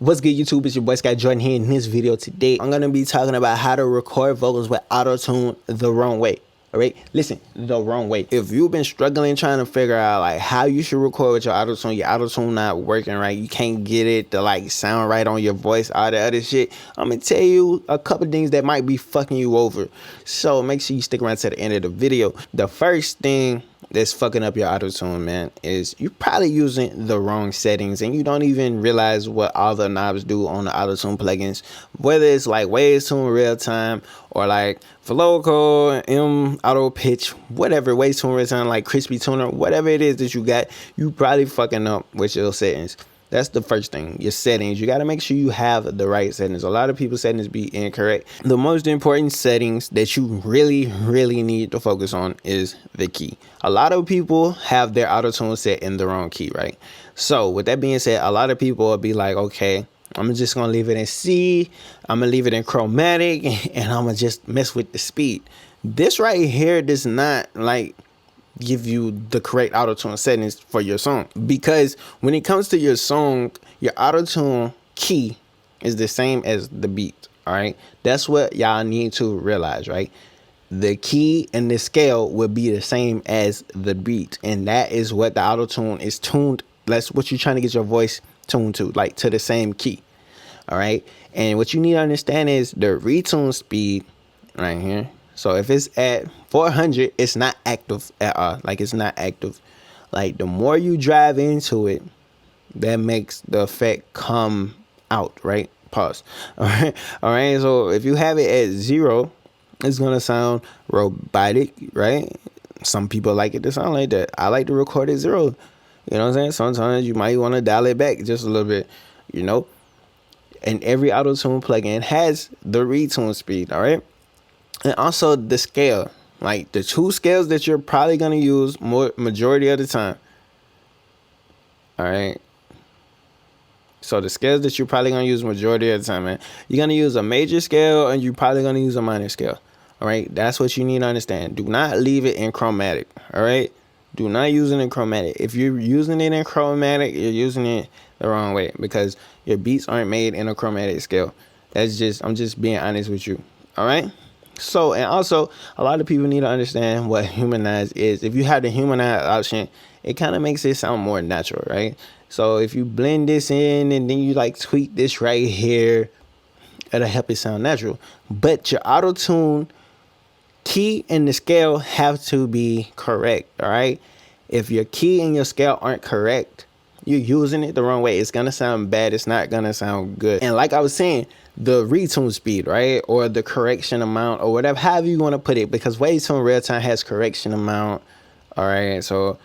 What's good, YouTube? It's your boy Jordxn here. In this video today, I'm gonna be talking about how to record vocals with auto-tune the wrong way. All right, listen, the wrong way. If you've been struggling trying to figure out like how you should record with your auto-tune not working right, you can't get it to like sound right on your voice, all the other shit, I'm gonna tell you a couple things that might be fucking you over. So make sure you stick around to the end of the video. The first thing that's fucking up your auto-tune, man, is you're probably using the wrong settings and you don't even realize what all the knobs do on the auto-tune plugins, whether it's like waves tune real time or like Floco, auto pitch, whatever, waves tune real time, like crispy tuner, whatever it is that you got, you probably fucking up with your settings. That's the first thing, your settings. You got to make sure you have the right settings. A lot of people's settings be incorrect. The most important settings that you really need to focus on is the key. A lot of people have their auto-tune set in the wrong key, right? So with that being said, a lot of people will be like, okay, I'm just going to leave it in C. I'm going to leave it in chromatic and I'm going to just mess with the speed. This right here does not like give you the correct auto-tune settings for your song, because when it comes to your song, your auto-tune key is the same as the beat. All right, that's what y'all need to realize, right? The key and the scale will be the same as the beat, and that is what the auto-tune is tuned. That's what you're trying to get your voice tuned to, like to the same key. All right, and what you need to understand is the retune speed right here. So if it's at 400, it's not active at all. Like it's not active. Like the more you drive into it, that makes the effect come out, right? Pause. All right. All right. So if you have it at 0, it's going to sound robotic, right? Some people like it to sound like that. I like to record at 0. You know what I'm saying? Sometimes you might want to dial it back just a little bit, you know? And every auto-tune plugin has the retune speed, all right? And also the scale, like the two scales that you're probably going to use majority of the time. All right. So the scales that you're probably going to use majority of the time, man, you're going to use a major scale and you're probably going to use a minor scale. All right. That's what you need to understand. Do not leave it in chromatic. All right. Do not use it in chromatic. If you're using it in chromatic, you're using it the wrong way, because your beats aren't made in a chromatic scale. I'm just being honest with you. All right. So, and also a lot of people need to understand what humanize is. If you have the humanize option, it kind of makes it sound more natural, right? So if you blend this in and then you like tweak this right here, it'll help it sound natural. But your auto-tune key and the scale have to be correct, all right? If your key and your scale aren't correct, you're using it the wrong way. It's going to sound bad. It's not going to sound good. And like I was saying, the retune speed, right? Or the correction amount or whatever, however you want to put it, because wave tune real time has correction amount. All right. So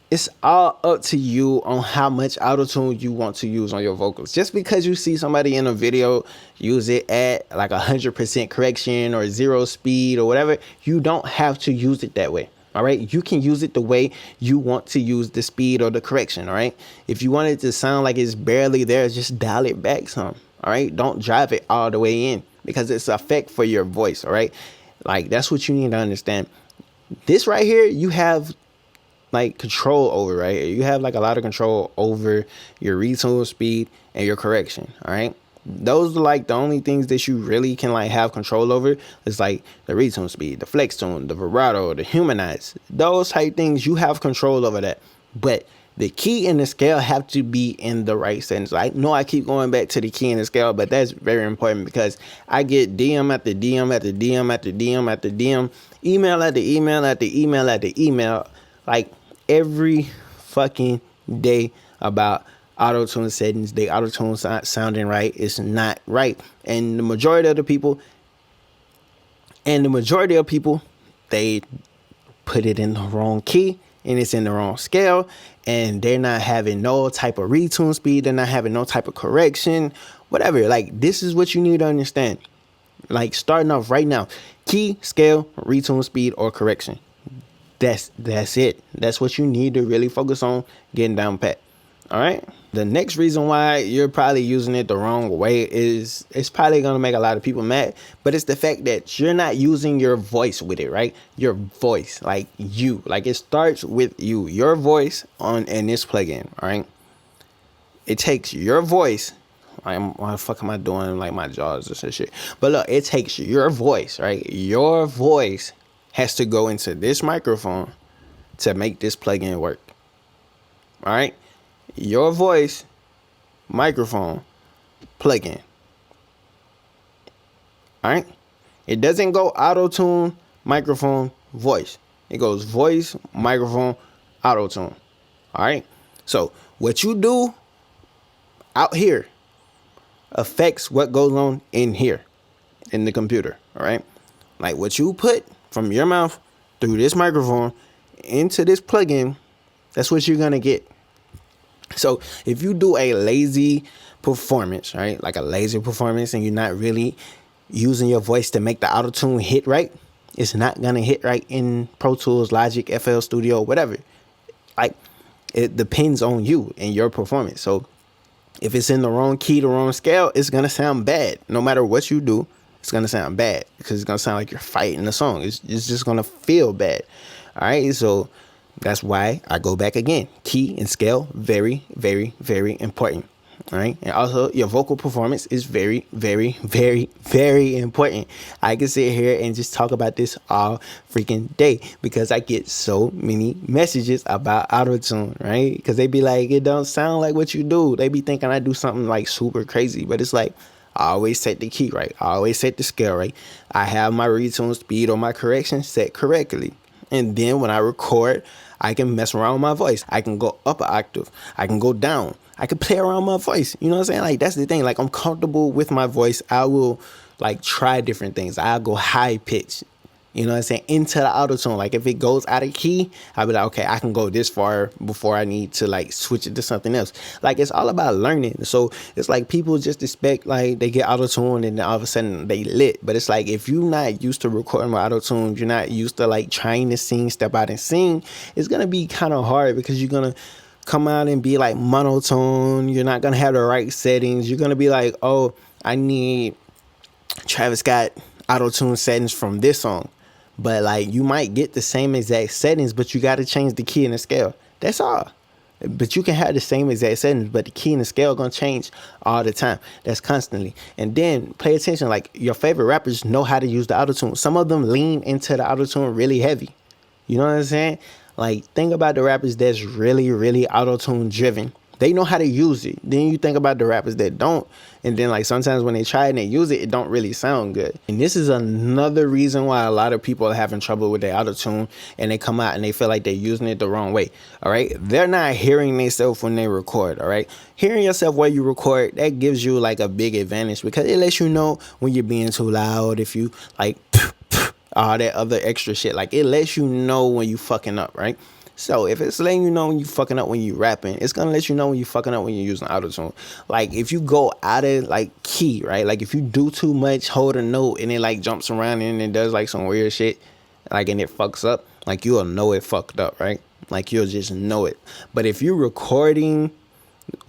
it's all up to you on how much auto-tune you want to use on your vocals. Just because you see somebody in a video use it at like 100% correction or 0 speed or whatever, you don't have to use it that way. All right, you can use it the way you want to use the speed or the correction. All right, if you want it to sound like it's barely there, just dial it back some. All right, don't drive it all the way in, because it's an effect for your voice. All right, like that's what you need to understand. This right here, you have like control over, right? You have like a lot of control over your retune speed and your correction. All right. Those are like the only things that you really can like have control over. It's like the retune speed, the flex tone, the vibrato, the humanize. Those type things, you have control over that. But the key and the scale have to be in the right settings. I know I keep going back to the key and the scale, but that's very important, because I get DM after DM after DM after DM after DM, email after email after email after email, like every fucking day about auto-tune settings. They auto-tune sounding right. It's not right. And the majority of people, they put it in the wrong key and it's in the wrong scale, and they're not having no type of retune speed. They're not having no type of correction, whatever. Like, this is what you need to understand. Like, starting off right now, key, scale, retune speed, or correction. That's it. That's what you need to really focus on getting down pat. All right. The next reason why you're probably using it the wrong way is it's probably going to make a lot of people mad, but it's the fact that you're not using your voice with it, right? Your voice, like you, like it starts with you, your voice in this plugin. All right. It takes your voice, Why the fuck am I doing like my jaws or some shit? But look, it takes your voice, right? Your voice has to go into this microphone to make this plugin work. All right, your voice, microphone, plugin. All right, it doesn't go auto-tune, microphone, voice. It goes voice, microphone, auto-tune. All right, so what you do out here affects what goes on in here in the computer. All right, like what you put from your mouth through this microphone into this plugin, that's what you're gonna get. So if you do a lazy performance, right, like a lazy performance, and you're not really using your voice to make the auto-tune hit right, it's not gonna hit right in Pro Tools, Logic, FL Studio, whatever. Like, it depends on you and your performance. So if it's in the wrong key, the wrong scale, it's gonna sound bad. No matter what you do, it's gonna sound bad because it's gonna sound like you're fighting the song. It's just gonna feel bad. All right, so that's why I go back again. Key and scale, very, very, very important. All right, and also your vocal performance is very, very, very, very important. I can sit here and just talk about this all freaking day because I get so many messages about auto-tune, right? Because they be like, it don't sound like what you do. They be thinking I do something like super crazy, but it's like, I always set the key right. I always set the scale right. I have my retune speed or my correction set correctly. And then when I record, I can mess around with my voice. I can go up an octave. I can go down. I can play around with my voice. You know what I'm saying? Like, that's the thing. Like, I'm comfortable with my voice. I will, like, try different things. I'll go high pitch. You know what I'm saying? Into the auto-tune. Like, if it goes out of key, I'll be like, okay, I can go this far before I need to, like, switch it to something else. Like, it's all about learning. So, it's like people just expect, like, they get auto-tune and then all of a sudden they lit. But it's like, if you're not used to recording with auto-tune, you're not used to, like, trying to sing, step out and sing, it's going to be kind of hard because you're going to come out and be, like, monotone. You're not going to have the right settings. You're going to be like, oh, I need Travis Scott auto-tune settings from this song. But, like, you might get the same exact settings, but you got to change the key and the scale. That's all. But you can have the same exact settings, but the key and the scale going to change all the time. That's constantly. And then pay attention. Like, your favorite rappers know how to use the auto-tune. Some of them lean into the auto-tune really heavy. You know what I'm saying? Like, think about the rappers that's really, really auto-tune driven. They know how to use it. Then you think about the rappers that don't. And then, like, sometimes when they try and they use it, it don't really sound good. And this is another reason why a lot of people are having trouble with their auto-tune and they come out and they feel like they're using it the wrong way. All right. They're not hearing themselves when they record. All right. Hearing yourself while you record, that gives you like a big advantage because it lets you know when you're being too loud. If you like all that other extra shit, like it lets you know when you fucking up. Right. So if it's letting you know when you fucking up when you rapping, it's gonna let you know when you fucking up when you're using auto-tune. Like if you go out of like key, right? Like if you do too much, hold a note and it like jumps around and it does like some weird shit, like and it fucks up, like you'll know it fucked up, right? Like you'll just know it. But if you're recording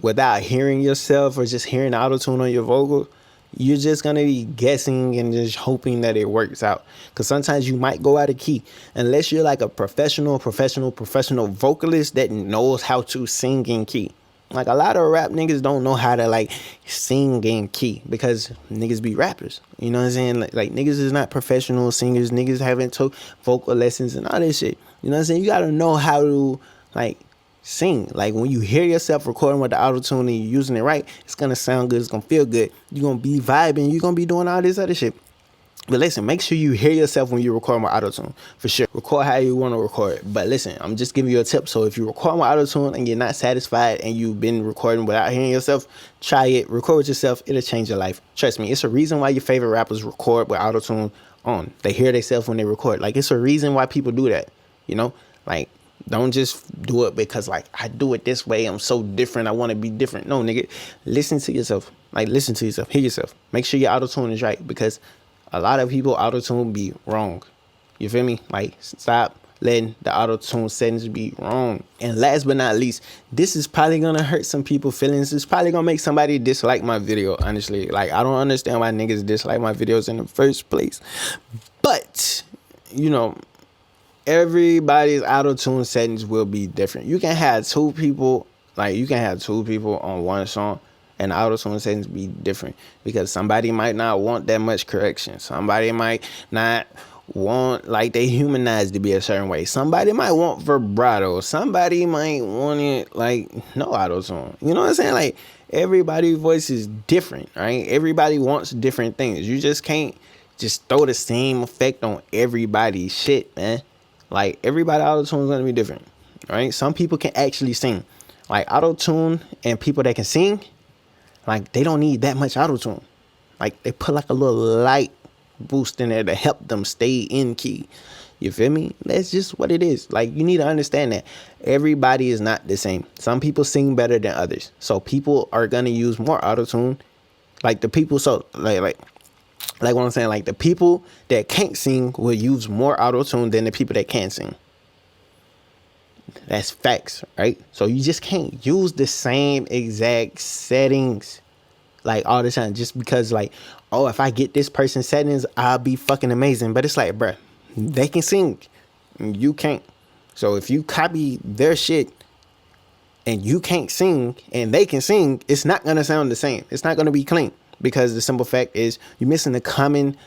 without hearing yourself or just hearing auto-tune on your vocal, you're just going to be guessing and just hoping that it works out. Because sometimes you might go out of key. Unless you're like a professional vocalist that knows how to sing in key. Like a lot of rap niggas don't know how to like sing in key because niggas be rappers. You know what I'm saying? Like niggas is not professional singers. Niggas haven't took vocal lessons and all that shit. You know what I'm saying? You got to know how to like sing. Like when you hear yourself recording with the auto-tune and you're using it right, it's gonna sound good, it's gonna feel good, you're gonna be vibing, you're gonna be doing all this other shit. But listen, make sure you hear yourself when you're recording with auto-tune. For sure. Record how you want to record. But listen, I'm just giving you a tip. So if you record with auto-tune and you're not satisfied and you've been recording without hearing yourself, try it. Record with yourself. It'll change your life. Trust me. It's a reason why your favorite rappers record with auto-tune on. They hear themselves when they record. Like, it's a reason why people do that. You know? Like, don't just do it because, like, I do it this way. I'm so different. I want to be different. No, nigga. Listen to yourself. Like, listen to yourself. Hear yourself. Make sure your auto-tune is right because a lot of people auto-tune be wrong. You feel me? Like, stop letting the auto-tune settings be wrong. And last but not least, this is probably going to hurt some people's feelings. It's probably going to make somebody dislike my video, honestly. Like, I don't understand why niggas dislike my videos in the first place. But, you know, everybody's auto-tune settings will be different. You can have two people on one song and the auto-tune settings be different because somebody might not want that much correction. Somebody might not want like they humanized to be a certain way. Somebody might want vibrato. Somebody might want it like no auto-tune. You know what I'm saying? Like everybody's voice is different, right? Everybody wants different things. You just can't just throw the same effect on everybody's shit, man. Like everybody auto-tune is gonna be different, right? Some people can actually sing. Like auto-tune and people that can sing, like they don't need that much auto-tune. Like they put like a little light boost in there to help them stay in key. You feel me? That's just what it is. Like you need to understand that everybody is not the same. Some people sing better than others. So people are gonna use more auto-tune. Like the people, so like what I'm saying, like the people that can't sing will use more auto-tune than the people that can sing. That's facts, right? So you just can't use the same exact settings like all the time just because like, oh, if I get this person's settings, I'll be fucking amazing. But it's like, bruh, they can sing, you can't. So if you copy their shit and you can't sing and they can sing, it's not gonna sound the same. It's not gonna be clean because the simple fact is you're missing the common,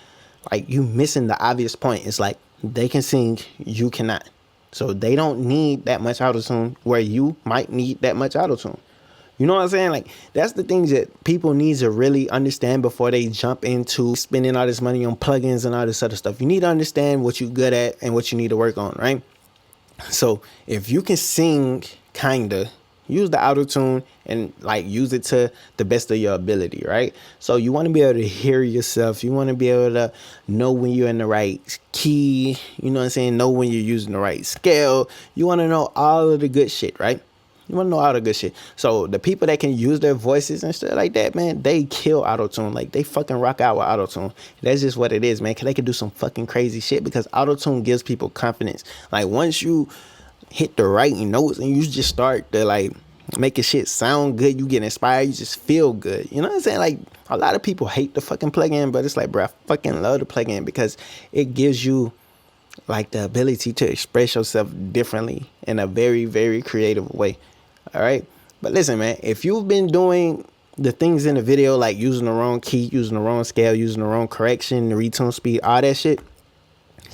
like you missing the obvious point. It's like they can sing, you cannot. So they don't need that much auto-tune where you might need that much auto-tune. You know what I'm saying? Like that's the things that people need to really understand before they jump into spending all this money on plugins and all this other stuff. You need to understand what you're good at and what you need to work on, right? So if you can sing, kinda, use the auto-tune and like use it to the best of your ability, right? So you want to be able to hear yourself. You want to be able to know when you're in the right key. You know what I'm saying? Know when you're using the right scale. You want to know all of the good shit, right? You want to know all the good shit. So the people that can use their voices and stuff like that, man, they kill auto-tune. Like they fucking rock out with auto-tune. That's just what it is, man. Cause they can do some fucking crazy shit because auto-tune gives people confidence. Like once you hit the right notes and you just start to like making shit sound good, you get inspired, you just feel good. You know what I'm saying? Like a lot of people hate the fucking plugin, but it's like, bro, I fucking love the plugin because it gives you like the ability to express yourself differently in a very, very creative way. All right. But listen, man, if you've been doing the things in the video, like using the wrong key, using the wrong scale, using the wrong correction, the retune speed, all that shit,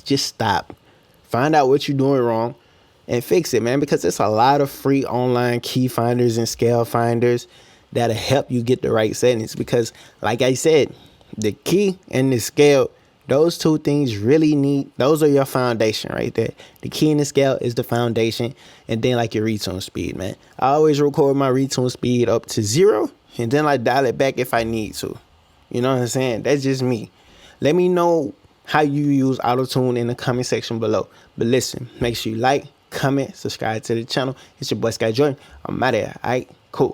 just stop. Find out what you're doing wrong and fix it, man, because there's a lot of free online key finders and scale finders that'll help you get the right settings. Because like I said, the key and the scale, those two things really need, those are your foundation right there. The key and the scale is the foundation, and then like your retune speed, man. I always record my retune speed up to 0 and then I dial it back if I need to. You know what I'm saying? That's just me. Let me know how you use auto-tune in the comment section below. But listen, make sure you like, comment, subscribe to the channel. It's your boy Jordxn. I'm out of here. All right, cool.